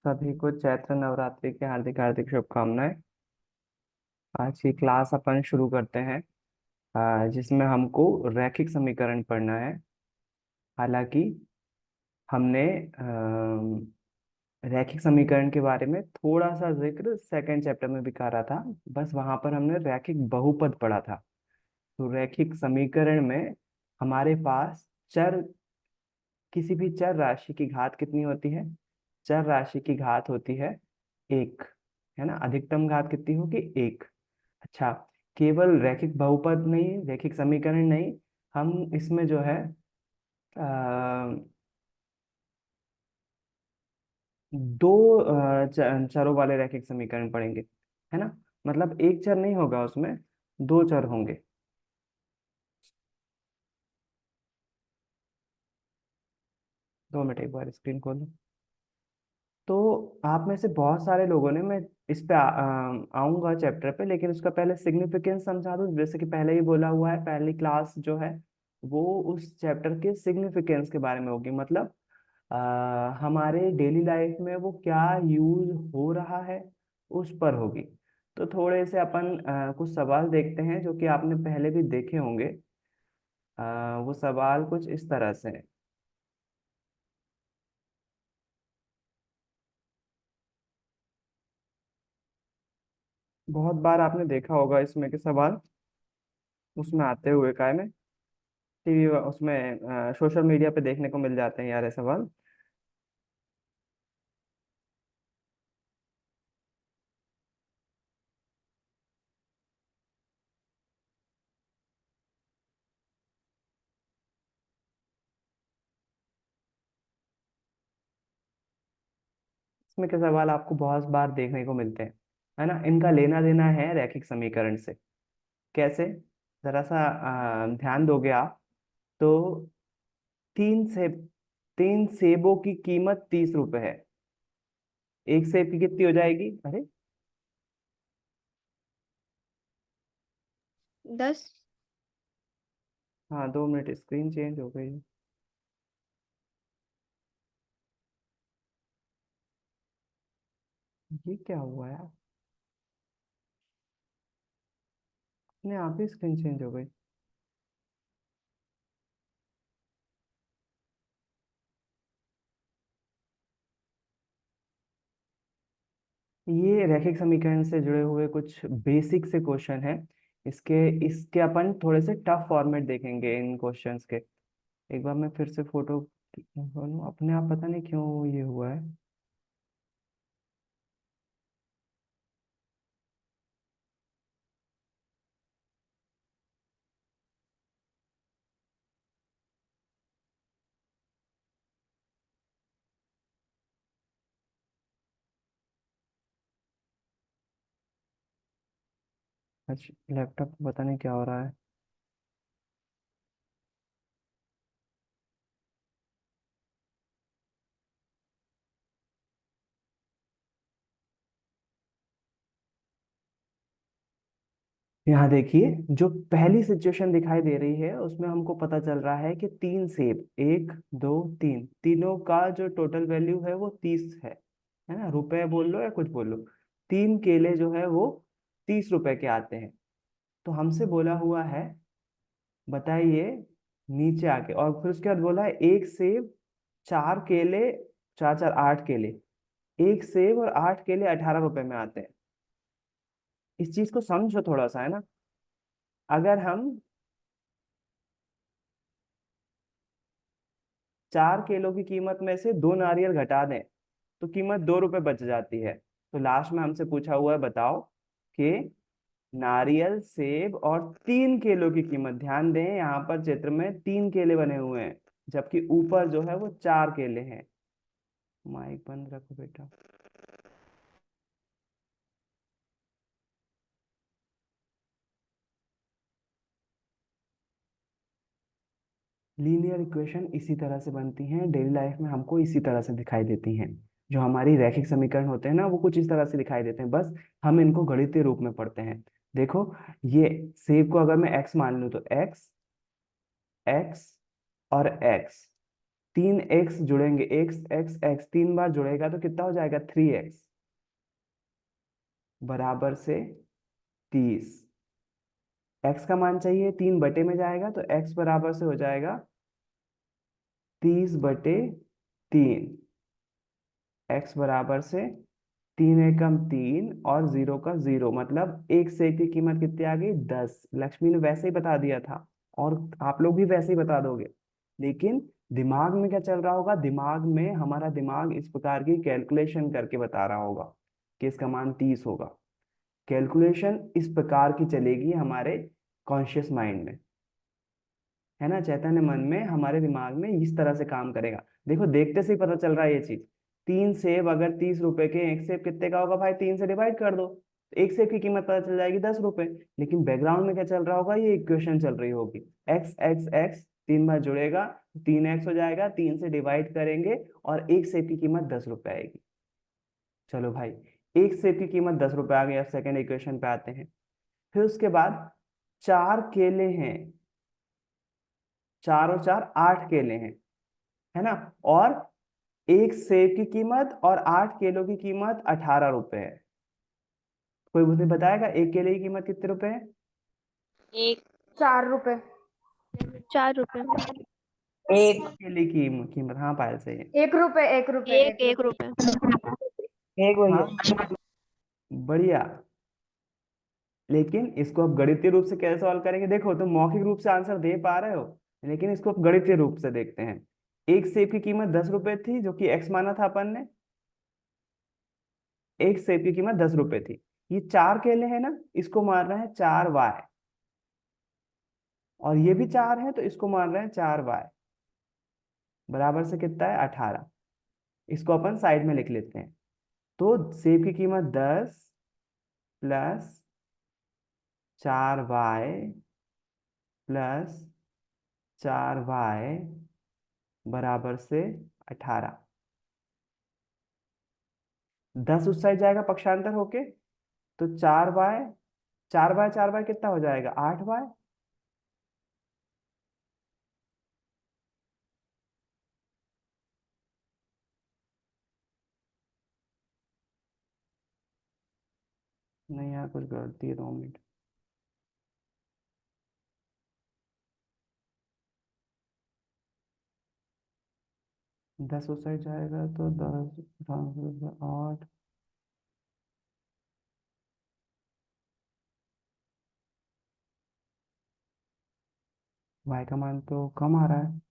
सभी को चैत्र नवरात्रि की हार्दिक हार्दिक शुभकामनाएं। आज की क्लास अपन शुरू करते हैं, जिसमें हमको रैखिक समीकरण पढ़ना है। हालांकि हमने रैखिक समीकरण के बारे में थोड़ा सा जिक्र सेकंड चैप्टर में भी करा था। बस वहां पर हमने रैखिक बहुपद पढ़ा था। तो रैखिक समीकरण में हमारे पास चर, किसी भी चर राशि की घात कितनी होती है? चर राशि की घात होती है एक, है ना। अधिकतम घात कितनी होगी? एक। अच्छा, केवल रैखिक बहुपद नहीं, रैखिक समीकरण नहीं, हम इसमें जो है दो चरों वाले रैखिक समीकरण पढ़ेंगे, है ना। मतलब एक चर नहीं होगा उसमें, दो चर होंगे। 2 मिनट, एक बार स्क्रीन खोलो। तो आप में से बहुत सारे लोगों ने, मैं इस पे आऊंगा चैप्टर पे, लेकिन उसका पहले सिग्निफिकेंस समझा दूं। जैसे कि पहले ही बोला हुआ है, पहली क्लास जो है वो उस चैप्टर के सिग्निफिकेंस के बारे में होगी। मतलब हमारे डेली लाइफ में वो क्या यूज हो रहा है उस पर होगी। तो थोड़े से अपन कुछ सवाल देखते हैं जो कि आपने पहले भी देखे होंगे। वो सवाल कुछ इस तरह से हैं। बहुत बार आपने देखा होगा इसमें के सवाल उसमें आते हुए, काय में टीवी, उसमें सोशल मीडिया पे देखने को मिल जाते हैं यार ये सवाल। इसमें के सवाल आपको बहुत बार देखने को मिलते हैं, है ना। इनका लेना देना है रैखिक समीकरण से। कैसे? जरा सा ध्यान दोगे आप तो, तीन सेब, तीन सेबों की कीमत 30 रुपए है। एक सेब की कितनी हो जाएगी? अरे 10। हाँ, 2 मिनट, स्क्रीन चेंज हो गई। ये क्या हुआ यार, अपने आप ही स्क्रीन चेंज हो गई। ये रैखिक समीकरण से जुड़े हुए कुछ बेसिक से क्वेश्चन हैं। इसके इसके अपन थोड़े से टफ फॉर्मेट देखेंगे इन क्वेश्चंस के। एक बार मैं फिर से फोटो खोलूं, अपने आप पता नहीं क्यों ये हुआ है। अच्छा, लैपटॉप पता नहीं क्या हो रहा है। यहाँ देखिए, जो पहली सिचुएशन दिखाई दे रही है उसमें हमको पता चल रहा है कि तीन सेब, एक दो तीन, तीनों का जो टोटल वैल्यू है वो 30 है ना। रुपए बोल लो या कुछ बोल लो, तीन केले जो है वो 30 रुपए के आते हैं। तो हमसे बोला हुआ है, बताइए नीचे आके, और फिर उसके बाद बोला है एक सेब, चार केले, चार चार 8 केले, एक सेब और 8 केले 18 रुपए में आते हैं। इस चीज को समझो थोड़ा सा, है ना। अगर हम 4 किलो की कीमत में से दो नारियल घटा दें तो कीमत 2 रुपए बच जाती है। तो लास्ट में हमसे पूछा हुआ है, बताओ कि नारियल, सेब और 3 किलो की कीमत। ध्यान दें यहाँ पर चित्र में 3 केले बने हुए हैं, जबकि ऊपर जो है वो 4 केले हैं। माइक बंद रखो बेटा। लीनियर इक्वेशन इसी तरह से बनती हैं, डेली लाइफ में हमको इसी तरह से दिखाई देती हैं। जो हमारी रैखिक समीकरण होते हैं ना, वो कुछ इस तरह से दिखाई देते हैं। बस हम इनको गणितीय रूप में पढ़ते हैं। देखो, ये सेब को अगर मैं एक्स मान लूं तो एक्स, एक्स और एक्स, 3x जुड़ेंगे, x x x 3 बार जुड़ेगा तो कितना हो जाएगा 3x बराबर से 30। x का मान चाहिए, 3 बटे में जाएगा तो x बराबर से हो जाएगा 30/3। x बराबर से 3 एकम 3 और 0 का 0, मतलब एक सेब की कीमत कितनी आ गई 10। लक्ष्मी ने वैसे ही बता दिया था और आप लोग भी वैसे ही बता दोगे, लेकिन दिमाग में क्या चल रहा होगा, दिमाग में हमारा दिमाग इस प्रकार की कैलकुलेशन करके बता रहा होगा कि इसका मान 30 होगा। कैलकुलेशन इस प्रकार की चलेगी हमारे कॉन्शियस माइंड में, है ना, चैतन्य मन में, हमारे दिमाग में इस तरह से काम करेगा। देखो देखते से ही पता चल रहा है ये चीज। 3 सेब अगर 30 रुपए के, एक सेब कितने का होगा भाई, 3 से डिवाइड कर दो तो एक सेब की कीमत पता चल जाएगी 10 रुपए। लेकिन बैकग्राउंड में क्या चल रहा होगा, ये इक्वेशन चल रही होगी, एक्स एक्स एक्स 3 बार जुड़ेगा 3x हो जाएगा, 3 से डिवाइड करेंगे और एक सेब की कीमत 10 रुपए आएगी। चलो भाई, एक सेब की कीमत 10 रुपए आ गई। अब सेकेंड इक्वेशन पे आते हैं। फिर उसके बाद 4 केले हैं, 4 और 4 8 केले हैं, है ना, और एक सेब की कीमत और 8 केलों की कीमत 18 रुपए है। कोई मुझे बताएगा एक केले की कीमत कितने रुपए है? एक 4 रुपए। 4 रुपए। एक केले की कीमत, हाँ पायल सही है। 1 रुपए, 1 रुपए, एक 1 रुपए। 1 रुपए। एक भैया। हाँ बढ़िया। लेकिन इसको आप गणितीय रूप से कैसे सॉल्व करेंगे, देखो तुम मौखिक रूप से आंसर दे पा रहे हो, लेकिन इसको आप गणितीय रूप से देखते हैं। एक सेब की कीमत 10 रुपए थी, जो कि एक्स माना था अपन ने। एक सेब की कीमत 10 रुपए थी। ये 4 केले हैं ना, इसको मार रहे हैं 4y, और ये भी 4 है तो इसको मार रहे हैं 4y, बराबर से कितना है 18। इसको अपन साइड में लिख लेते हैं। तो सेब की कीमत 10 प्लस 4y प्लस 4y बराबर से 18। 10 उस साइड जाएगा पक्षांतर होके, तो 4y, 4y कितना हो जाएगा 8y। नहीं यार कुछ गलती है, 2 मिनट। 10 उस साइड जाएगा तो 10, 8। y का मान तो कम आ रहा है,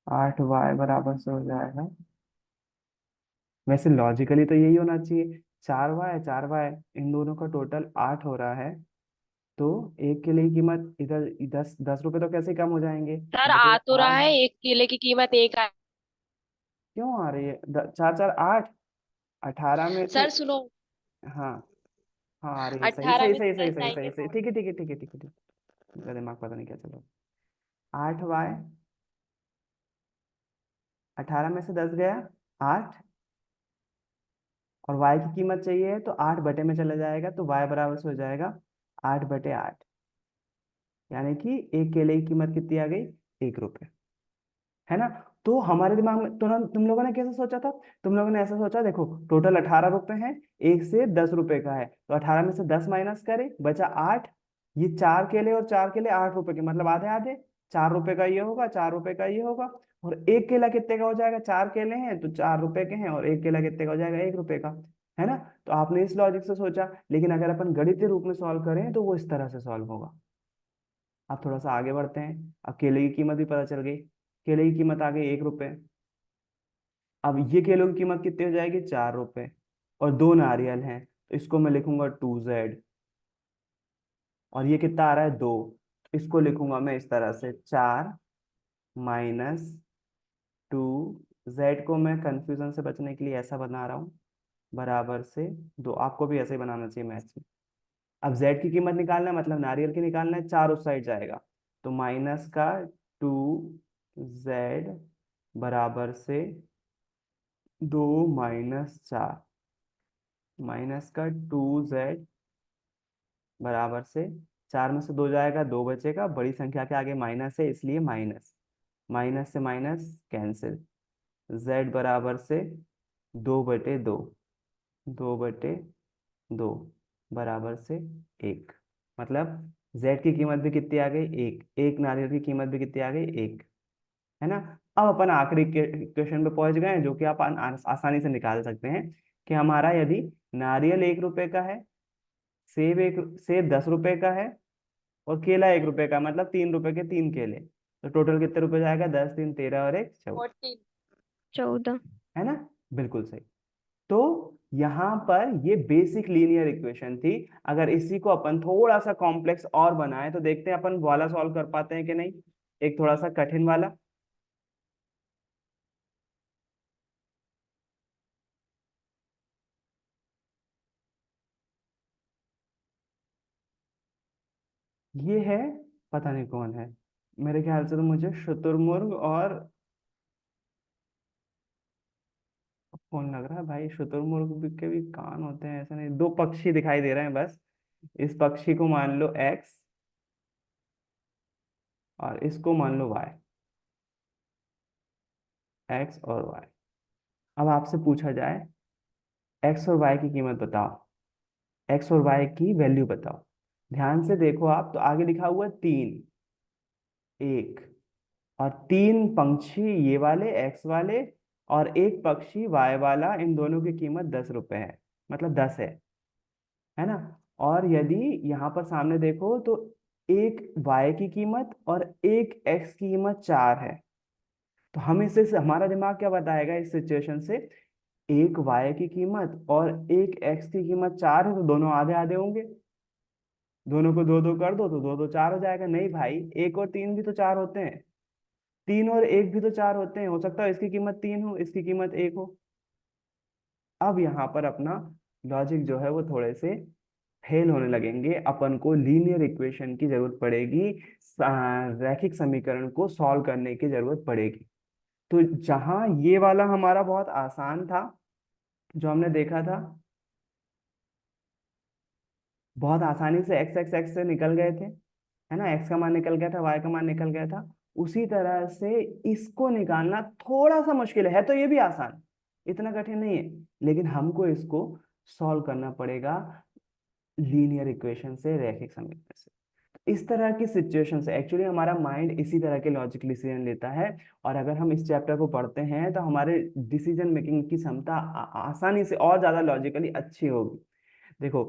8y बराबर से हो जाएगा, वैसे लॉजिकली तो यही होना चाहिए। 4y इन दोनों का टोटल 8 हो रहा है, तो एक केले की कीमत इधर 10 10 रुपए तो कैसे कम हो जाएंगे, सर आ तो बचेगा रहा 8। है, एक केले की कीमत एक क्यों आ रही है, 4 4 8, 18 में से। सर सुनो, हाँ हाँ आ रही है, सही 18 सही में सही से सही 10 सही सही जाएंगे सही, तो ठीक है ठीक है ठीक है ठीक है ठीक है। मेरा दिमाग पता नहीं क्या चला। 8y, 18 में से 10 गया 8, और y की कीमत चाहिए तो 8 बटे में चला जाएगा, तो y बराबर से हो जाएगा 8/8, यानी कि एक केले की कीमत कितनी आ गई 1 रुपए, है ना। तो हमारे दिमाग में तुम लोगों ने कैसे सोचा था, तुम लोगों ने ऐसा सोचा, देखो टोटल 18 रुपए हैं, एक से 10 रुपए का है, तो 18 में से 10 माइनस करे बचा 8। ये 4 केले और 4 केले 8 रुपए के, मतलब आधे आधे, 4 रुपए का ये होगा, 4 रुपए का ये होगा। और एक केला कितने का हो जाएगा, 4 केले हैं तो 4 रुपए के हैं, और एक केला कितने का हो जाएगा 1 रुपए का, है ना। तो आपने इस लॉजिक से सोचा, लेकिन अगर अपन गणितीय रूप में सॉल्व करें तो वो इस तरह से सॉल्व होगा। अब थोड़ा सा आगे बढ़ते हैं। अब केले की कीमत भी पता चल गई, केले की कीमत आ गई 1 रुपए। अब ये केलों की कीमत कितनी हो जाएगी 4 रुपए, और 2 नारियल हैं तो इसको मैं लिखूंगा 2z, और ये कितना आ रहा है 2, तो इसको लिखूंगा मैं इस तरह से 4 - 2। जेड को मैं कंफ्यूजन से बचने के लिए ऐसा बना रहा हूँ, बराबर से 2। आपको भी ऐसे ही बनाना चाहिए मैथ्स में। अब जेड की कीमत निकालना है, मतलब नारियल की निकालना है, 4 उस साइड जाएगा, तो -2z बराबर से 2 - 4, -2z बराबर से 4 में से 2 जाएगा, 2 बचेगा, बड़ी संख्या के आगे माइनस है इसलिए माइनस। माइनस से माइनस कैंसिल, z बराबर से 2/2, 2/2 बराबर से 1। मतलब z की कीमत भी कितनी आ गई, एक, एक नारियल की कीमत भी कितनी आ गई, एक, है ना। अब अपन आखिरी क्वेश्चन पे पहुंच गए हैं, जो कि आप आसानी से निकाल सकते हैं कि हमारा यदि नारियल 1 रुपए का है, सेब 10 रुपए का है, और केला 1 रुपए का, मतलब 3 रुपए के 3 केले, तो टोटल कितने रुपए जाएगा, 10 3 13 और 1 14, 14। 14। है ना। बिल्कुल सही। तो यहाँ पर ये बेसिक लीनियर इक्वेशन थी। अगर इसी को अपन थोड़ा सा कॉम्प्लेक्स और बनाए तो देखते हैं अपन वाला सॉल्व कर पाते हैं कि नहीं, एक थोड़ा सा कठिन वाला। ये है, पता नहीं कौन है, मेरे ख्याल से तो मुझे शुतुरमुर्ग और कौन लग रहा है भाई, शुतुरमुर्ग के भी कान होते हैं, ऐसा नहीं, दो पक्षी दिखाई दे रहे हैं बस। इस पक्षी को मान लो एक्स और इसको मान लो वाई, एक्स और वाई। अब आपसे पूछा जाए एक्स और वाई की कीमत बताओ, एक्स और वाई की वैल्यू बताओ। ध्यान से देखो आप, तो आगे लिखा हुआ है 3, 1, और 3 पंछी ये वाले एक्स वाले, और एक पक्षी वाई वाला, इन दोनों की कीमत 10 रुपए है, मतलब 10 है ना। और यदि यहाँ पर सामने देखो तो एक वाई की कीमत और एक एक्स की कीमत 4 है, तो हम इससे हमारा दिमाग क्या बताएगा इस सिचुएशन से, एक वाई की कीमत और एक एक्स की कीमत 4 है, तो दोनों आधे आधे होंगे, दोनों को दो दो कर दो तो दो दो 4 हो जाएगा। नहीं भाई, 1 और 3 भी तो 4 होते हैं, 3 और 1 भी तो 4 होते हैं, हो सकता है इसकी कीमत 3 हो, इसकी कीमत 1 हो। अब यहाँ पर अपना लॉजिक जो है वो थोड़े से फेल होने लगेंगे, अपन को लीनियर इक्वेशन की जरूरत पड़ेगी, रैखिक समीकरण को सॉल्व करने की जरूरत पड़ेगी। तो जहां ये वाला हमारा बहुत आसान था, जो हमने देखा था, बहुत आसानी से एक्स एक्स एक्स से निकल गए थे, है ना, एक्स का मान निकल गया था, वाई का मान निकल गया था, उसी तरह से इसको निकालना थोड़ा सा मुश्किल है, तो ये भी आसान, इतना कठिन नहीं है, लेकिन हमको इसको सॉल्व करना पड़ेगा लीनियर इक्वेशन से, रैखिक समीकरण से। इस तरह की सिचुएशन से एक्चुअली हमारा माइंड इसी तरह के लॉजिक डिसीजन लेता है, और अगर हम इस चैप्टर को पढ़ते हैं तो हमारे डिसीजन मेकिंग की क्षमता आसानी से और ज्यादा लॉजिकली अच्छी होगी। देखो,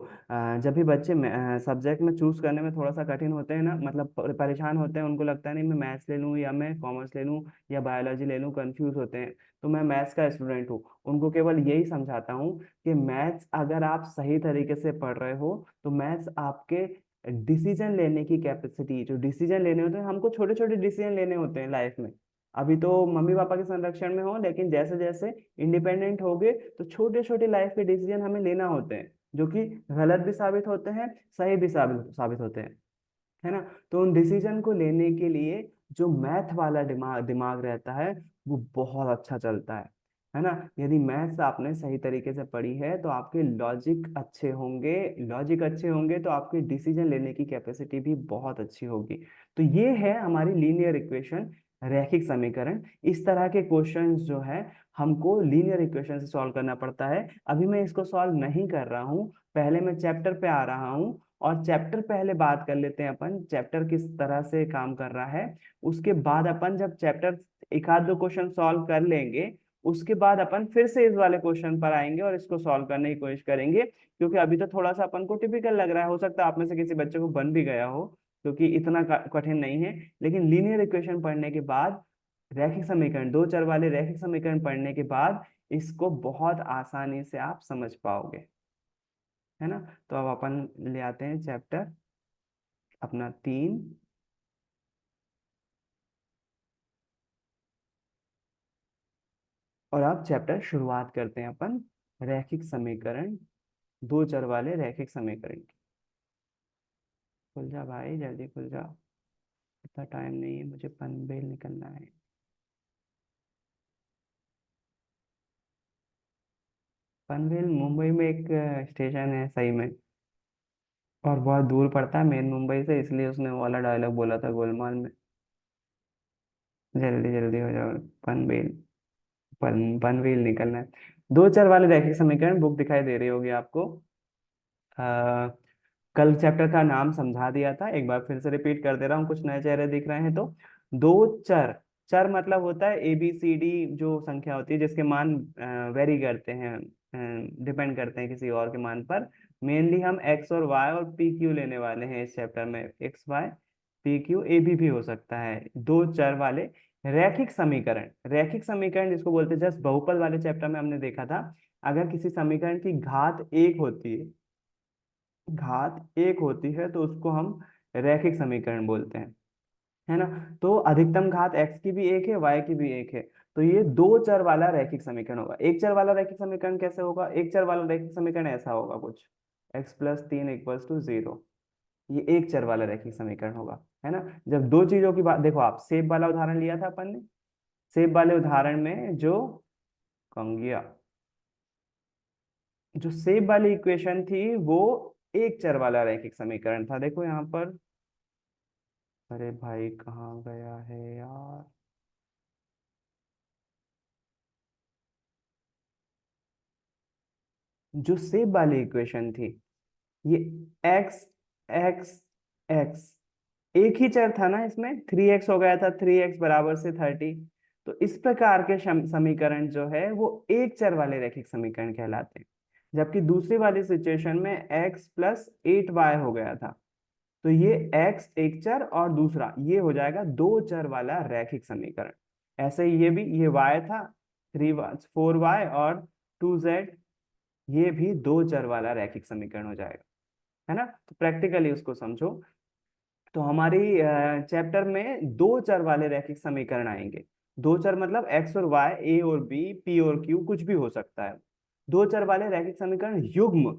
जब भी बच्चे सब्जेक्ट में चूज करने में थोड़ा सा कठिन होते हैं ना, मतलब परेशान होते हैं, उनको लगता है नहीं मैं मैथ्स ले लूँ या मैं कॉमर्स ले लूँ या बायोलॉजी ले लूँ, कंफ्यूज होते हैं, तो मैं मैथ्स का स्टूडेंट हूँ, उनको केवल यही समझाता हूँ कि मैथ्स अगर आप सही तरीके से पढ़ रहे हो तो मैथ्स आपके डिसीजन लेने की कैपेसिटी, जो डिसीजन लेने होते हैं, हमको छोटे छोटे डिसीजन लेने होते हैं लाइफ में, अभी तो मम्मी पापा के संरक्षण में हो, लेकिन जैसे जैसे इंडिपेंडेंट होगे तो छोटे छोटे लाइफ के डिसीजन हमें लेना होते हैं, जो कि गलत भी साबित होते हैं, सही भी साबित साबित होते हैं, है ना। तो उन डिसीजन को लेने के लिए जो मैथ वाला दिमाग दिमाग रहता है वो बहुत अच्छा चलता है ना। यदि मैथ्स आपने सही तरीके से पढ़ी है तो आपके लॉजिक अच्छे होंगे, लॉजिक अच्छे होंगे तो आपकी डिसीजन लेने की कैपेसिटी भी बहुत अच्छी होगी। तो ये है हमारी लीनियर इक्वेशन, रैखिक समीकरण। इस तरह के क्वेश्चंस जो है हमको लीनियर इक्वेशन से सॉल्व करना पड़ता है। अभी मैं इसको सॉल्व नहीं कर रहा हूँ, पहले मैं चैप्टर पे आ रहा हूँ, और चैप्टर पहले बात कर लेते हैं अपन, चैप्टर किस तरह से काम कर रहा है। उसके बाद अपन जब चैप्टर एक आध दो क्वेश्चन सॉल्व कर लेंगे, उसके बाद अपन फिर से इस वाले क्वेश्चन पर आएंगे और इसको सॉल्व करने की कोशिश करेंगे, क्योंकि अभी तो थोड़ा सा अपन को टिपिकल लग रहा है, हो सकता है आप में से किसी बच्चे को बन भी गया हो, क्योंकि इतना कठिन नहीं है। लेकिन लीनियर इक्वेशन पढ़ने के बाद, रैखिक समीकरण, दो चर वाले रैखिक समीकरण पढ़ने के बाद इसको बहुत आसानी से आप समझ पाओगे, है ना। तो अब अपन ले आते हैं चैप्टर अपना 3, और अब चैप्टर शुरुआत करते हैं अपन रैखिक समीकरण, दो चर वाले रैखिक समीकरण की। खुल जा भाई, जल्दी खुल जा, इतना टाइम नहीं है, मुझे पनवेल निकलना है। पनवेल मुंबई में एक स्टेशन है सही में, और बहुत दूर पड़ता है मेन मुंबई से, इसलिए उसने वो वाला डायलॉग बोला था गोलमाल में। जल्दी जल्दी हो जाओ। पनवेल, पनवेल निकलना है। दो चर वाले रैखिक समीकरण बुक दिखाई दे रही होगी आपको। आ, कल चैप्टर का नाम समझा दिया था, एक बार फिर से रिपीट कर दे रहा हूँ, कुछ नए चेहरे दिख रहे हैं तो। दो चर, चर मतलब होता है ए बी सी डी जो संख्या होती है जिसके मान वेरी करते हैं, डिपेंड करते हैं किसी और के मान पर। मेनली हम एक्स और वाई और पी क्यू लेने वाले हैं इस चैप्टर में। X Y P Q A भी हो सकता है। दो चर वाले रैखिक समीकरण, रैखिक समीकरण जिसको बोलते हैं, जस्ट बहुपद वाले चैप्टर में हमने देखा था, अगर किसी समीकरण की घात एक होती है, घात एक होती है तो उसको हम रैखिक समीकरण बोलते हैं, है ना। तो अधिकतम घात x की भी एक है, y की भी एक है, तो ये दो चर वाला रैखिक समीकरण होगा। एक चर वाला रैखिक समीकरण कैसे होगा? एक चर वाला रैखिक समीकरण ऐसा होगा कुछ, x+3 = 0। ये एक चर वाला रैखिक समीकरण होगा, है ना। जब दो चीजों की बात, देखो आप सेब वाला उदाहरण लिया था अपन ने, सेब वाले उदाहरण में जो कंगिया, जो सेब वाली इक्वेशन थी वो एक चर वाला रैखिक समीकरण था। देखो यहाँ पर, अरे भाई कहाँ गया है यार, जो सेब वाली इक्वेशन थी, ये x x x, एक ही चर था ना इसमें, 3x हो गया था, 3x बराबर से 30। तो इस प्रकार के समीकरण जो है वो एक चर वाले रैखिक समीकरण कहलाते हैं। जबकि दूसरी वाली सिचुएशन में x+8y हो गया था, तो ये x एक चर और दूसरा ये हो जाएगा दो चर वाला रैखिक समीकरण। ऐसे ही ये भी, ये y था, 4y और 2z, ये भी दो चर वाला रैखिक समीकरण हो जाएगा, है ना। तो प्रैक्टिकली उसको समझो। तो हमारी चैप्टर में दो चर वाले रैखिक समीकरण आएंगे। दो चर मतलब एक्स और वाई, ए और बी, पी और क्यू, कुछ भी हो सकता है। दो चर वाले रैखिक समीकरण युग्म,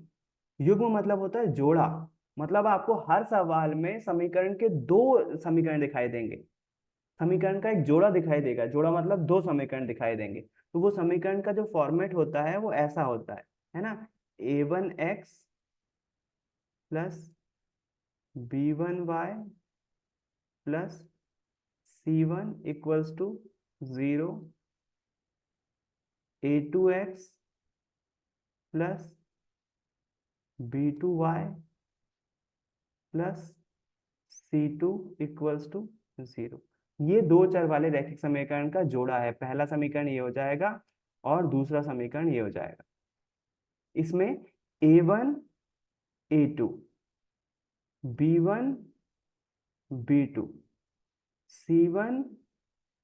युग्म मतलब होता है जोड़ा, मतलब आपको हर सवाल में समीकरण के दो समीकरण दिखाई देंगे, समीकरण का एक जोड़ा दिखाई देगा। जोड़ा मतलब दो समीकरण दिखाई देंगे। तो वो समीकरण का जो फॉर्मेट होता है वो ऐसा होता है ना। a1x plus b1y plus c1 = 0, a2x plus b2y plus c2 = 0। ये दो चर वाले रैखिक समीकरण का जोड़ा है। पहला समीकरण ये हो जाएगा और दूसरा समीकरण ये हो जाएगा। इसमें a1 a2, b1 b2, c1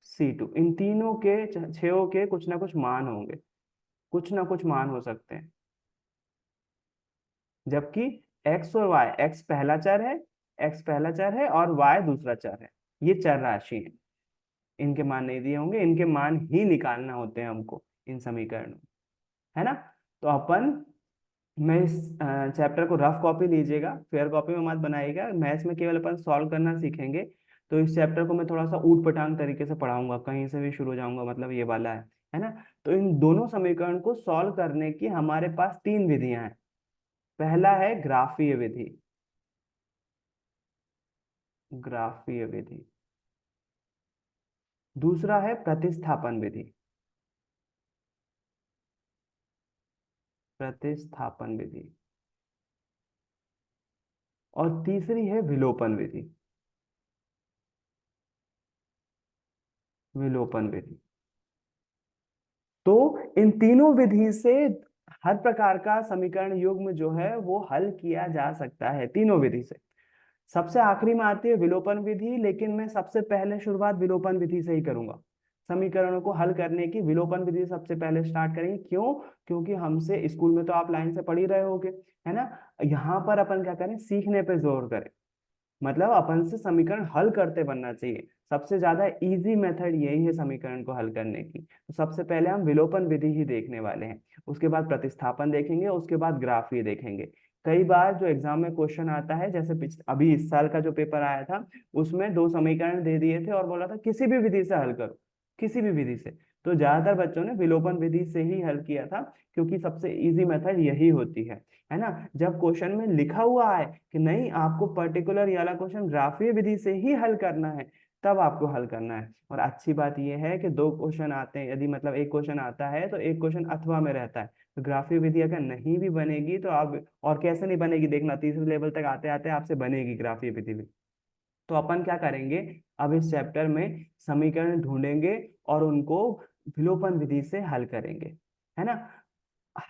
c2, इन तीनों के छेयों के कुछ ना कुछ मान होंगे, कुछ ना कुछ मान हो सकते हैं। जबकि x और y, x पहला चर है, x पहला चर है और y दूसरा चर है, ये चर राशि है। इनके मान नहीं दिए होंगे, इनके मान ही निकालना होते हैं हमको इन समीकरणों, है ना। तो अपन, मैं इस चैप्टर को रफ कॉपी लीजिएगा, फेयर कॉपी में मत बनाइएगा। मैथ्स में केवल अपन सॉल्व करना सीखेंगे। तो इस चैप्टर को मैं थोड़ा सा ऊट पटांग तरीके से पढ़ाऊंगा, कहीं से भी शुरू हो जाऊंगा, मतलब ये वाला है ना। तो इन दोनों समीकरण को सॉल्व करने की हमारे पास तीन विधियां हैं। पहला है ग्राफीय विधि, ग्राफीय विधि। दूसरा है प्रतिस्थापन विधि, प्रतिस्थापन विधि। और तीसरी है विलोपन विधि, विलोपन विधि। तो इन तीनों विधि से हर प्रकार का समीकरण युग्म जो है वो हल किया जा सकता है, तीनों विधि से। सबसे आखिरी में आती है विलोपन विधि, लेकिन मैं सबसे पहले शुरुआत विलोपन विधि से ही करूंगा। समीकरणों को हल करने की विलोपन विधि सबसे पहले स्टार्ट करेंगे। क्यों? क्योंकि हमसे स्कूल में तो आप लाइन से पढ़ ही रहे होगे, है ना। यहाँ पर अपन क्या करें, सीखने पे जोर करें, मतलब अपन से समीकरण हल करते बनना चाहिए। सबसे ज्यादा इजी मेथड यही है समीकरण को हल करने की। तो सबसे पहले हम विलोपन विधि ही देखने वाले हैं, उसके बाद प्रतिस्थापन देखेंगे, उसके बाद ग्राफीय देखेंगे। कई बार जो एग्जाम में क्वेश्चन आता है, जैसे अभी इस साल का जो पेपर आया था, उसमें दो समीकरण दे दिए थे और बोला था किसी भी विधि से हल करो, किसी भी विधि से। तो ज्यादातर बच्चों ने विलोपन विधि से ही हल किया था, क्योंकि सबसे इजी मेथड यही होती है ना। जब क्वेश्चन में लिखा हुआ है कि नहीं आपको पर्टिकुलर ये वाला क्वेश्चन ग्राफीय विधि से ही हल करना है, तब आपको हल करना है। और अच्छी बात यह है कि दो क्वेश्चन आते हैं, यदि मतलब एक क्वेश्चन आता है तो एक क्वेश्चन अथवा में रहता है। तो ग्राफीय विधि अगर नहीं भी बनेगी तो आप, और कैसे नहीं बनेगी देखना, तीसरे लेवल तक आते आते आपसे बनेगी ग्राफीय विधि भी। तो अपन क्या करेंगे, अब इस चैप्टर में समीकरण ढूंढेंगे और उनको विलोपन विधि से हल करेंगे, है ना।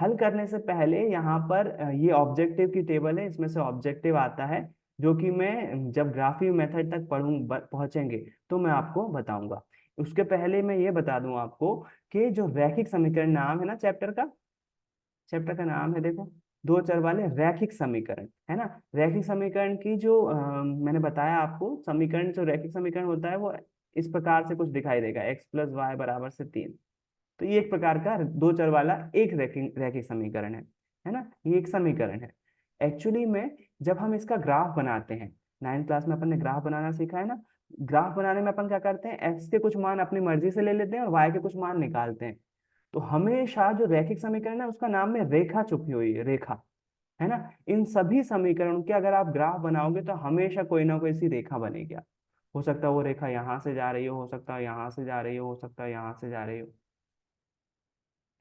हल करने से पहले यहाँ पर ये ऑब्जेक्टिव की टेबल है, इसमें से ऑब्जेक्टिव आता है, जो कि मैं जब ग्राफी मेथड तक पहुंचेंगे तो मैं आपको बताऊंगा। उसके पहले मैं ये बता दूं आपको कि जो रैखिक समीकरण नाम है ना चैप्टर का नाम है, देखो, दो चर वाले रैखिक समीकरण, है ना। रैखिक समीकरण की जो मैंने बताया आपको, समीकरण जो रैखिक समीकरण होता है वो इस प्रकार से कुछ दिखाई देगा, x प्लस वाई बराबर से 3। तो ये एक प्रकार का दो चर वाला एक रैखिक रैखिक समीकरण है ना, ये एक समीकरण है। एक्चुअली में जब हम इसका ग्राफ बनाते हैं, 9th क्लास में अपन ने ग्राफ बनाना सीखा है ना। ग्राफ बनाने में अपन क्या करते हैं, एक्स के कुछ मान अपनी मर्जी से ले लेते हैं और वाई के कुछ मान निकालते हैं। तो हमेशा जो रैखिक समीकरण है उसका नाम में रेखा छुपी हुई है, रेखा, है ना। इन सभी समीकरणों के अगर आप ग्राफ बनाओगे तो हमेशा कोई ना कोई सी रेखा बनेगी। हो सकता है वो रेखा यहाँ से जा रही हो सकता है यहाँ से जा रही हो सकता है यहाँ से जा रही हो,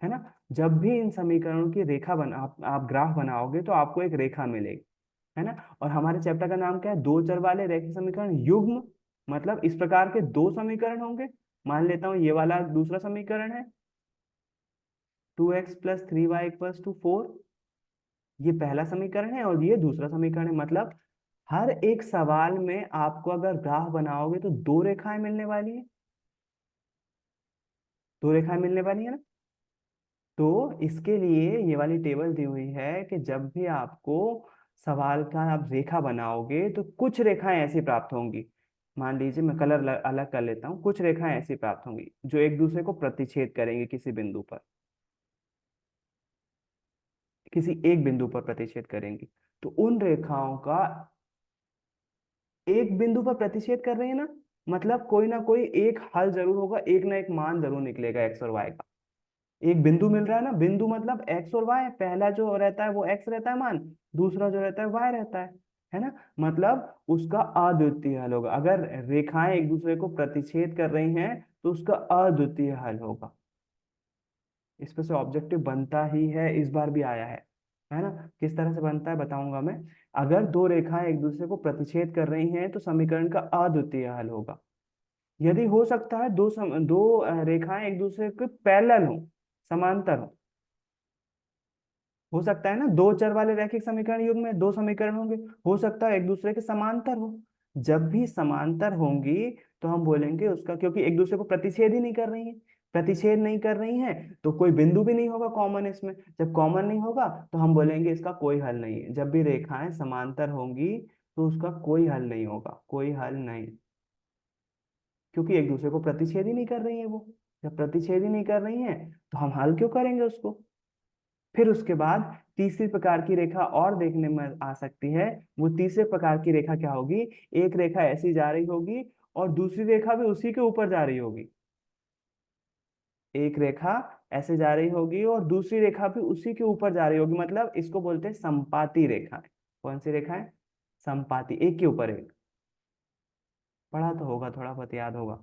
है ना। जब भी इन समीकरणों की रेखा बना आप ग्राफ बनाओगे तो आपको एक रेखा मिलेगी, है ना। और हमारे चैप्टर का नाम क्या है, दो चर वाले रैखिक समीकरण युग्म। मतलब इस प्रकार के दो समीकरण होंगे। मान लेता हूं ये वाला दूसरा समीकरण है, 2x plus 3y equals to 4, ये पहला समीकरण है और ये दूसरा समीकरण है। मतलब हर एक सवाल में आपको अगर ग्राफ बनाओगे तो दो रेखाएं मिलने वाली है, दो रेखाएं मिलने वाली है ना। तो इसके लिए ये वाली टेबल दी हुई है कि जब भी आपको सवाल का आप रेखा बनाओगे तो कुछ रेखाएं ऐसी प्राप्त होंगी। मान लीजिए मैं कलर अलग कर लेता हूँ, कुछ रेखाएं ऐसी प्राप्त होंगी जो एक दूसरे को प्रतिच्छेद करेंगे किसी बिंदु पर, किसी एक बिंदु पर प्रतिच्छेद करेंगी। तो उन रेखाओं का एक बिंदु पर प्रतिच्छेद कर रहे हैं ना, मतलब कोई ना कोई एक हल जरूर होगा, एक ना एक मान जरूर निकलेगा एक्स और वाई का। एक बिंदु मिल रहा है ना, बिंदु मतलब एक्स और वाई, पहला जो रहता है वो एक्स रहता है मान, दूसरा जो रहता है वाई रहता है ना। मतलब उसका अद्वितीय हल होगा। अगर रेखाएं एक दूसरे को प्रतिच्छेद कर रही हैं तो उसका अद्वितीय हल होगा। इस पे से ऑब्जेक्टिव बनता ही है, इस बार भी आया है ना। किस तरह से बनता है बताऊंगा मैं। अगर दो रेखाएं एक दूसरे को प्रतिच्छेद कर रही हैं तो समीकरण का अद्वितीय हल होगा। यदि हो सकता है दो रेखाएं एक दूसरे के पैरेलल हो, समांतर हो सकता है ना, दो चर वाले रैखिक समीकरण युग में दो समीकरण होंगे, हो सकता है एक दूसरे के समांतर हो। जब भी समांतर होंगी तो हम बोलेंगे उसका, क्योंकि एक दूसरे को प्रतिच्छेद ही नहीं कर रही है, प्रतिच्छेद नहीं कर रही है तो कोई बिंदु भी नहीं होगा कॉमन इसमें। जब कॉमन नहीं होगा तो हम बोलेंगे इसका कोई हल नहीं है। जब भी रेखाएं समांतर होंगी तो उसका कोई हल नहीं होगा, कोई हल नहीं, क्योंकि एक दूसरे को प्रतिच्छेद ही नहीं कर रही है वो। जब प्रतिच्छेद ही नहीं कर रही है तो हम हल क्यों करेंगे उसको। फिर उसके बाद तीसरी प्रकार की रेखा और देखने में आ सकती है। वो तीसरे प्रकार की रेखा क्या होगी, एक रेखा ऐसी जा रही होगी और दूसरी रेखा भी उसी के ऊपर जा रही होगी। एक रेखा ऐसे जा रही होगी और दूसरी रेखा भी उसी के ऊपर जा रही होगी, मतलब इसको बोलते हैं संपाती रेखाएं। कौन सी रेखाएं, संपाती, एक के ऊपर एक। पढ़ा तो होगा, थोड़ा बहुत याद होगा।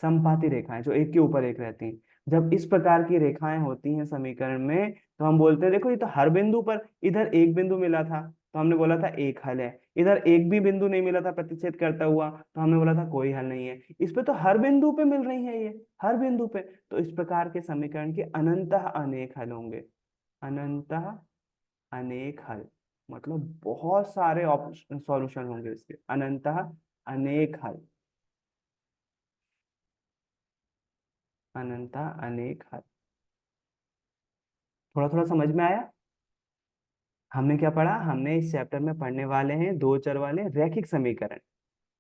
समपाती रेखाएं जो एक के ऊपर एक रहती हैं। जब इस प्रकार की रेखाएं होती हैं समीकरण में तो हम बोलते हैं देखो ये तो हर बिंदु पर, इधर एक बिंदु मिला था तो हमने बोला था एक हल है, इधर एक भी बिंदु नहीं मिला था प्रतिच्छेद करता हुआ तो हमने बोला था कोई हल नहीं है। इस पे तो हर बिंदु पे मिल रही है ये, हर बिंदु पे। तो इस प्रकार के समीकरण के अनंतः अनेक हल होंगे, अनंतः अनेक हल। मतलब बहुत सारे ऑप्शन सॉल्यूशन होंगे इसके, अनंतः अनेक हल, अनंतः अनेक हल। थोड़ा थोड़ा समझ में आया। हमने क्या पढ़ा, हमने इस चैप्टर में पढ़ने वाले हैं दो चर वाले रैखिक समीकरण,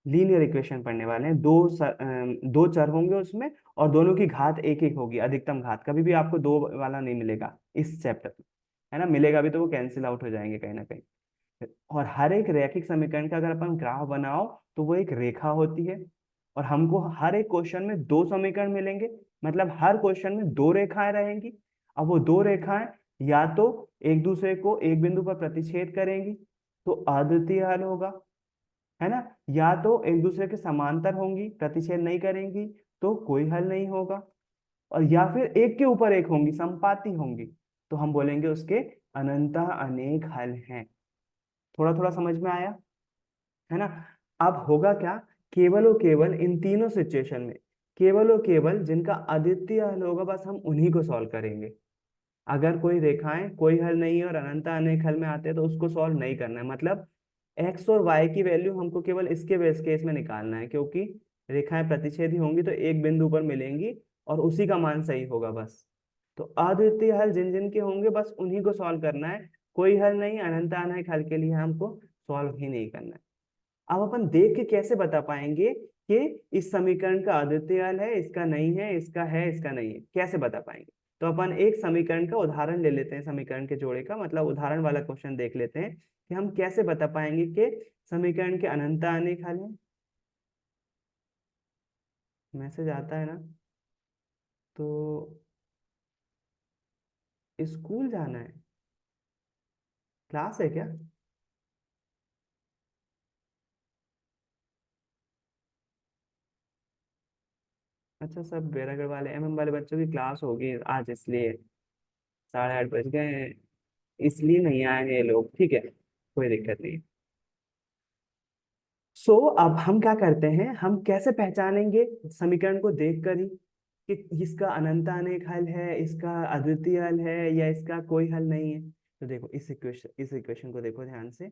लीनियर इक्वेशन पढ़ने वाले हैं। दो चर होंगे उसमें और दोनों की घात एक एक होगी, अधिकतम घात। कभी भी आपको दो वाला नहीं मिलेगा इस चैप्टर में, है ना। मिलेगा भी तो वो कैंसिल आउट हो जाएंगे कहीं ना कहीं। और हर एक रैखिक समीकरण का अगर अपन ग्राफ बनाओ तो वो एक रेखा होती है। और हमको हर एक क्वेश्चन में दो समीकरण मिलेंगे, मतलब हर क्वेश्चन में दो रेखाएं रहेंगी। अब वो दो रेखाएं या तो एक दूसरे को एक बिंदु पर प्रतिच्छेद करेंगी तो अद्वितीय हल होगा, है ना, या तो एक दूसरे के समांतर होंगी, प्रतिच्छेद नहीं करेंगी, तो कोई हल नहीं होगा, और या फिर एक के ऊपर एक होंगी, संपाती होंगी, तो हम बोलेंगे उसके अनंतः अनेक हल हैं। थोड़ा थोड़ा समझ में आया, है ना। अब होगा क्या, केवल और केवल इन तीनों सिचुएशन में केवल और केवल जिनका अद्वितीय हल होगा बस हम उन्हीं को सॉल्व करेंगे। अगर कोई रेखाएं कोई हल नहीं है और अनंत अनेक हल में आते हैं तो उसको सॉल्व नहीं करना है। मतलब एक्स और वाई की वैल्यू हमको केवल इसके बेस केस में निकालना है, क्योंकि रेखाएं प्रतिच्छेदी होंगी तो एक बिंदु पर मिलेंगी और उसी का मान सही होगा बस। तो अद्वितीय हल जिन जिन के होंगे बस उन्हीं को सॉल्व करना है, कोई हल नहीं, अनंत अनेक हल के लिए हमको सॉल्व ही नहीं करना है। अब अपन देख के कैसे बता पाएंगे कि इस समीकरण का अद्वितीय हल है, इसका नहीं है, इसका है, इसका नहीं है, कैसे बता पाएंगे। तो अपन एक समीकरण का उदाहरण ले लेते हैं, समीकरण के जोड़े का मतलब उदाहरण वाला क्वेश्चन देख लेते हैं कि हम कैसे बता पाएंगे कि समीकरण के अनंत अनेक हल है। मैसेज आता है ना, तो स्कूल जाना है, क्लास है क्या? अच्छा, सब बेरागढ़ वाले एमएम वाले बच्चों की क्लास होगी आज, इसलिए 8:30 बज गए हैं, इसलिए नहीं आए हैं ये लोग। ठीक है, कोई दिक्कत नहीं। अब हम क्या करते हैं, हम कैसे पहचानेंगे समीकरण को देखकर ही कि इसका अनंत अनेक हल है, इसका अद्वितीय हल है, या इसका कोई हल नहीं है। तो देखो इस इक्वेशन को देखो ध्यान से,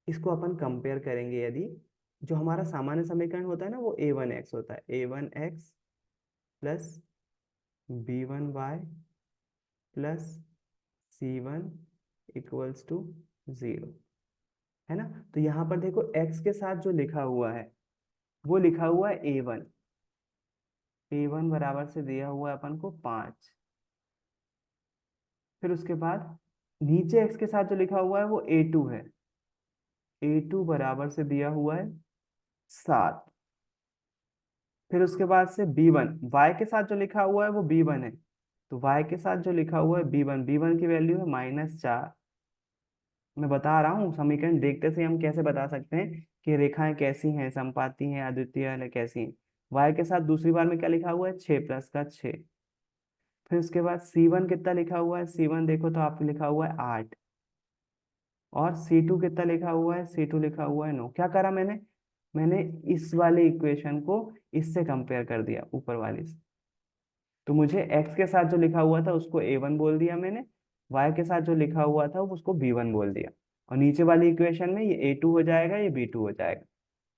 इसको अपन कंपेयर करेंगे। यदि जो हमारा सामान्य समीकरण होता है ना वो a1x होता है, a1x plus b1y plus c1 equals to 0, है ना। तो यहाँ पर देखो x के साथ जो लिखा हुआ है वो लिखा हुआ है a1 बराबर से दिया हुआ है अपन को 5। फिर उसके बाद नीचे x के साथ जो लिखा हुआ है वो a2 है, a2 बराबर से दिया हुआ है 7। फिर उसके बाद से b1, y के साथ जो लिखा हुआ है वो b1 है, तो y के साथ जो लिखा हुआ है b1 की वैल्यू है -4। मैं बता रहा हूँ समीकरण देखते से हम कैसे बता सकते हैं कि रेखाएं कैसी हैं, समपाती हैं, अद्वितीय है, कैसी हैं। y के साथ दूसरी बार में क्या लिखा हुआ है, 6 प्लस का 6। फिर उसके बाद c1 कितना लिखा हुआ है, c1 देखो तो आपको लिखा हुआ है 8। और c2 कितना लिखा हुआ है, c2 लिखा हुआ है 9। क्या करा मैंने, मैंने इस वाले इक्वेशन को इससे कंपेयर कर दिया, ऊपर वाले से। तो मुझे x के साथ जो लिखा हुआ था उसको a1 बोल दिया मैंने, y के साथ जो लिखा हुआ था उसको b1 बोल दिया, और नीचे वाली इक्वेशन में ये a2 हो जाएगा, ये b2 हो जाएगा,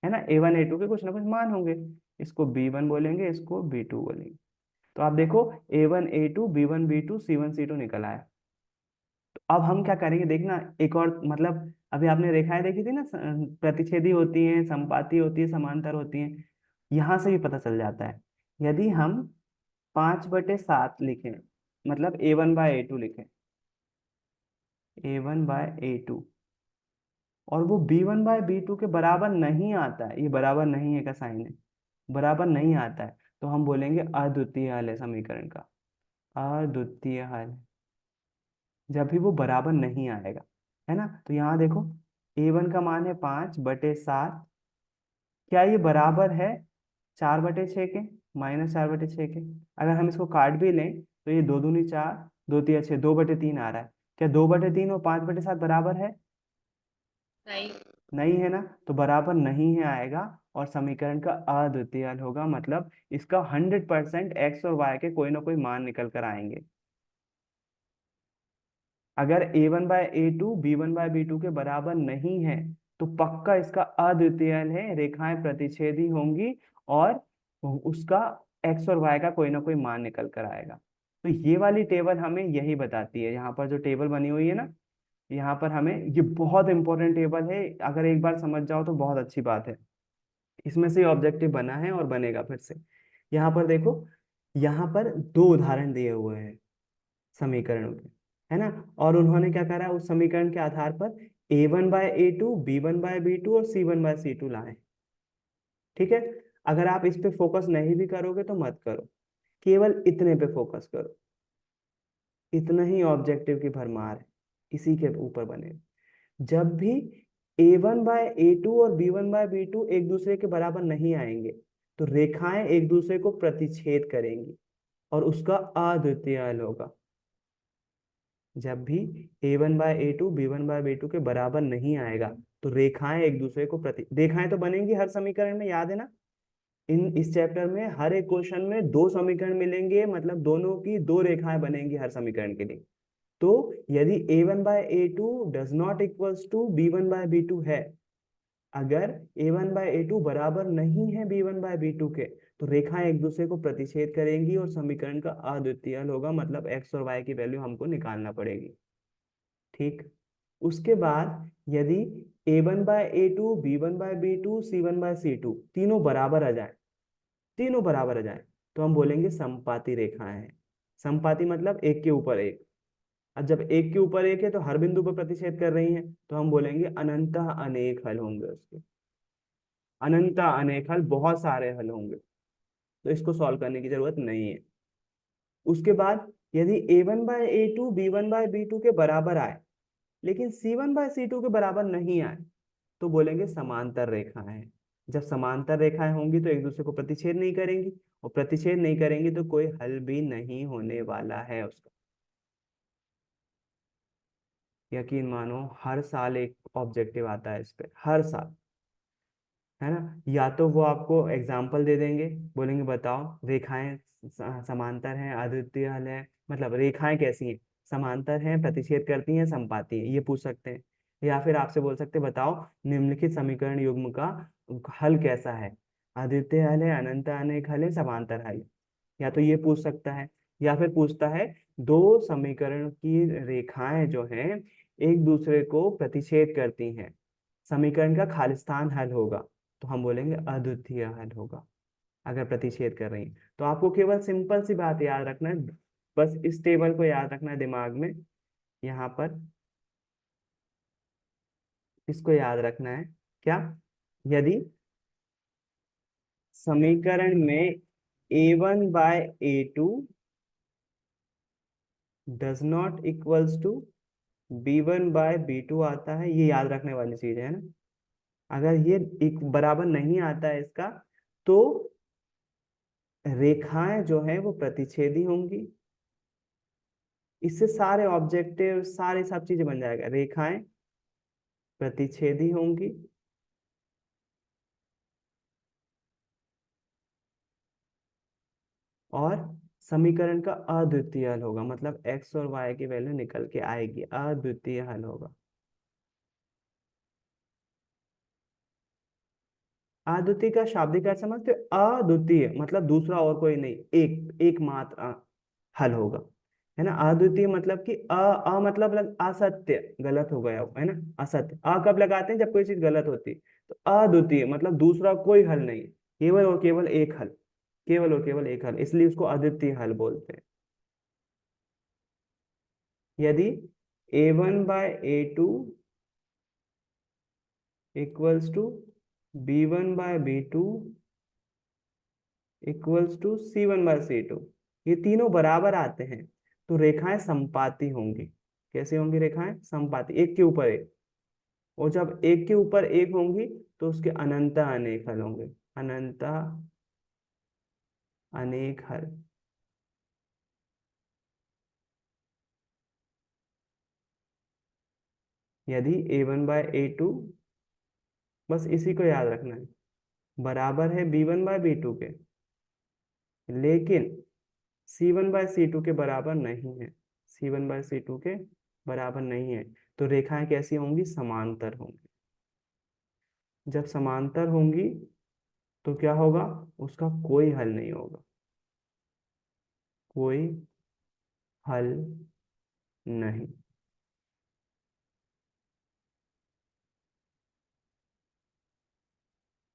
है ना। a1 a2 के कुछ ना कुछ मान होंगे, इसको b1 बोलेंगे, इसको b2 बोलेंगे। तो आप देखो a1 a2 b1 b2 c1 c2 निकल आया। तो अब हम क्या करेंगे देखना, एक और मतलब अभी आपने रेखाएं देखी थी ना, प्रतिच्छेदी होती हैं, संपाती होती है, समांतर होती हैं, यहाँ से भी पता चल जाता है। यदि हम 5/7 लिखें, मतलब a1/a2 लिखें, a1/a2, और वो b1/b2 के बराबर नहीं आता है, ये बराबर नहीं है का साइन है, बराबर नहीं आता है, तो हम बोलेंगे अद्वितीय हल है समीकरण का, अद्वितीय हल, जब भी वो बराबर नहीं आएगा, है ना। तो यहाँ देखो a1 का मान है 5/7, क्या ये बराबर है 4/6 के, -4/6 के। अगर हम इसको काट भी लें तो ये 2 दूनी 4, 2 तिया 6, 2/3 आ रहा है। क्या 2/3 और 5/7 बराबर है? नहीं। नहीं है ना, तो बराबर नहीं है आएगा, और समीकरण का अद्वितीय हल होगा, मतलब इसका 100% एक्स और वाई के कोई ना कोई मान निकल कर आएंगे। अगर a1/a2 b1/b2 के बराबर नहीं है तो पक्का इसका अद्वितीय हल है, रेखाएं प्रतिच्छेदी होंगी, और उसका एक्स और वाई का कोई ना कोई मान निकल कर आएगा। तो ये वाली टेबल हमें यही बताती है, यहाँ पर जो टेबल बनी हुई है ना, यहाँ पर हमें ये बहुत इंपॉर्टेंट टेबल है, अगर एक बार समझ जाओ तो बहुत अच्छी बात है। इसमें से ऑब्जेक्टिव बना है और बनेगा फिर से। यहाँ पर देखो, यहाँ पर दो उदाहरण दिए हुए हैं समीकरणों के, है ना। और उन्होंने क्या करा, उस समीकरण के आधार पर a1/a2 b1/b2 और c1/c2 लाए। ठीक है, अगर आप इस पे फोकस नहीं भी करोगे तो मत करो, केवल इतने पे फोकस करो, इतना ही ऑब्जेक्टिव की भरमार है, इसी के ऊपर बने। जब भी A1/A2 और B1/B2 एक दूसरे के बराबर नहीं आएंगे, तो रेखाएं एक दूसरे को प्रतिच्छेद करेंगी और उसका अद्वितीय हल होगा। जब भी A1/A2 B1/B2 के बराबर नहीं आएगा, तो रेखाएं एक दूसरे को रेखाएं तो बनेंगी हर समीकरण में, याद है ना। इस चैप्टर में हर एक क्वेश्चन में दो समीकरण मिलेंगे, मतलब दोनों की दो रेखाएं बनेंगी हर समीकरण के लिए। तो यदि A1/A2 does not equals to B1/B2 है, अगर A1/A2 बराबर नहीं है B1/B2 के, तो रेखाएं एक दूसरे को प्रतिच्छेद करेंगी और समीकरण का अद्वितीय हल होगा, मतलब x और y की वैल्यू हमको निकालना पड़ेगी। ठीक। उसके बाद यदि A1/A2 B1/B2 C1/C2 तीनों बराबर आ जाए, तीनों बराबर आ जाए, तो हम बोलेंगे समपाती रेखाएं हैं। समपाती मतलब एक के ऊपर एक। अब जब एक के ऊपर एक है तो हर बिंदु पर प्रतिच्छेद कर रही हैं, तो हम बोलेंगे अनंतः अनेक हल होंगे उसके। अनंतः अनेक हल, बहुत सारे हल होंगे, तो इसको सॉल्व करने की जरूरत नहीं है। उसके बाद यदि A1/A2 B1/B2 के बराबर आए, लेकिन C1/C2 के बराबर नहीं आए, तो बोलेंगे समांतर रेखाएं हैं। जब समांतर रेखाएं होंगी तो एक दूसरे को प्रतिच्छेद नहीं करेंगी, और प्रतिच्छेद नहीं करेंगी तो कोई हल भी नहीं होने वाला है उसका। यकीन मानो हर साल एक ऑब्जेक्टिव आता है इस पे, हर साल, है ना। या तो वो आपको एग्जाम्पल दे देंगे, बोलेंगे बताओ रेखाएं समांतर हैं, अद्वितीय हल है, मतलब रेखाएं कैसी हैं, समांतर हैं, प्रतिच्छेद करती हैं, समपाती हैं, ये पूछ सकते हैं। या फिर आपसे बोल सकते हैं बताओ निम्नलिखित समीकरण युग्म का हल कैसा है, अद्वितीय हल है, अनंत अनेक हल है, समांतर हल है। या तो ये पूछ सकता है, या फिर पूछता है दो समीकरण की रेखाएं जो हैं एक दूसरे को प्रतिच्छेद करती हैं, समीकरण का खालिस्तान हल होगा, तो हम बोलेंगे अद्वितीय हल होगा। अगर प्रतिच्छेद कर रही है तो आपको केवल सिंपल सी बात याद रखना है, बस इस टेबल को याद रखना है दिमाग में, यहाँ पर इसको याद रखना है। क्या? यदि समीकरण में A1/A2 does not equals to B1/B2 आता है, ये याद रखने वाली चीज है ना। अगर ये एक बराबर नहीं आता है इसका, तो रेखाएं जो है वो प्रतिच्छेदी होंगी। इससे सारे ऑब्जेक्टिव, सारी सब चीजें बन जाएगा, रेखाएं प्रतिच्छेदी होंगी और समीकरण का अद्वितीय हल होगा, मतलब x और y की वैल्यू निकल के आएगी, अद्वितीय हल होगा। अद्वितीय का शाब्दिक अर्थ समझते हो? अद्वितीय मतलब दूसरा और कोई नहीं, एक एकमात्र हल होगा, है ना। अद्वितीय मतलब कि अ मतलब असत्य, गलत हो गया है ना, असत्य। कब लगाते हैं? जब कोई चीज गलत होती है। तो अद्वितीय मतलब दूसरा कोई हल नहीं, केवल और केवल एक हल, केवल और केवल एक हल, इसलिए उसको अद्वितीय हल बोलते हैं। यदि A1/A2 equals to B1/B2 equals to C1/C2, ये तीनों बराबर आते हैं, तो रेखाएं समपाती होंगी। कैसे होंगी रेखाएं? समपाती, एक के ऊपर एक। और जब एक के ऊपर एक होंगी तो उसके अनंत अनेक हल होंगे, अनंत अनेक हल। यदि A1/A2, बस इसी को याद रखना है, बराबर है B1/B2 के, लेकिन C1/C2 के बराबर नहीं है, C1/C2 के बराबर नहीं है, तो रेखाएं कैसी होंगी? समांतर होंगी। जब समांतर होंगी तो क्या होगा? उसका कोई हल नहीं होगा, कोई हल नहीं,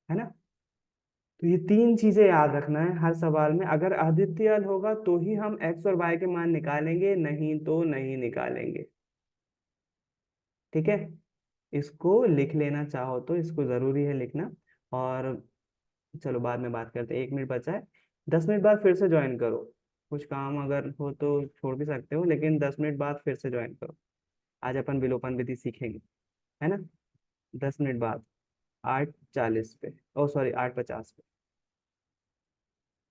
है ना। तो ये तीन चीजें याद रखना है हर सवाल में, अगर अद्वितीय हल होगा तो ही हम x और y के मान निकालेंगे, नहीं तो नहीं निकालेंगे। ठीक है, इसको लिख लेना, चाहो तो इसको जरूरी है लिखना। और चलो बाद में बात करते हैं, 1 मिनट बचा है, 10 मिनट बाद फिर से ज्वाइन करो। कुछ काम अगर हो तो छोड़ भी सकते हो, लेकिन 10 मिनट बाद फिर से ज्वाइन करो। आज अपन विलोपन विधि सीखेंगे, है ना। 10 मिनट बाद 8:40 पे, ओ सॉरी 8:50 पे।